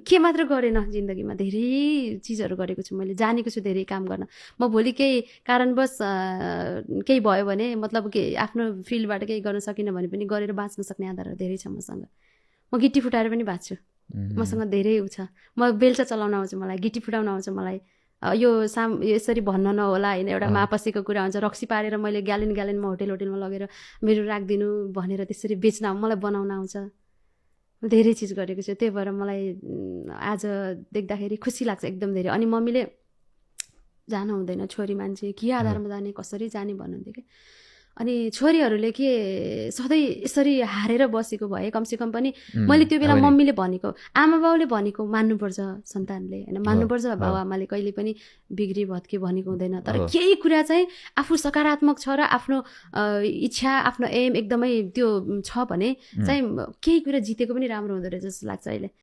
के मात्र गरेन जिन्दगीमा, धेरै चिजहरू गरेको छु मैले, जानेको छु धेरै काम गर्न। म भोलि केही कारणवश केही भयो भने मतलब के आफ्नो फिल्डबाट केही गर्न सकिनँ भने पनि गरेर बाँच्न सक्ने आधारहरू धेरै छ मसँग। म गिटी फुटाएर पनि बाँच्छु, मसँग धेरै उ छ। म बेल्चा चलाउन आउँछ मलाई, गिटी फुटाउन आउँछ मलाई। यो यसरी भन्न नहोला होइन, एउटा मापसीको कुरा हुन्छ, रक्सी पारेर मैले ग्यालेनमा होटेलमा लगेर मेरो राखिदिनु भनेर त्यसरी बेच्न मलाई बनाउन आउँछ। धेरै चिज गरेको छु, त्यही भएर मलाई आज देख्दाखेरि खुसी लाग्छ एकदम धेरै। अनि मम्मीले जानु हुँदैन छोरी मान्छे, के आधारमा जाने कसरी जाने भन्नुहुन्थ्यो कि। अनि छोरीहरूले के सधैँ यसरी हारेर बसेको भए कमसेकम पनि मैले त्यो बेला मम्मीले भनेको, आमा बाउले भनेको मान्नुपर्छ सन्तानले होइन, मान्नुपर्छ बाउ आमाले कहिले पनि बिग्री भत्के भनेको हुँदैन। तर केही कुरा चाहिँ आफू सकारात्मक छ र आफ्नो इच्छा आफ्नो एम एकदमै त्यो छ भने चाहिँ केही कुरा जितेको पनि राम्रो हुँदो रहेछ जस्तो लाग्छ अहिले।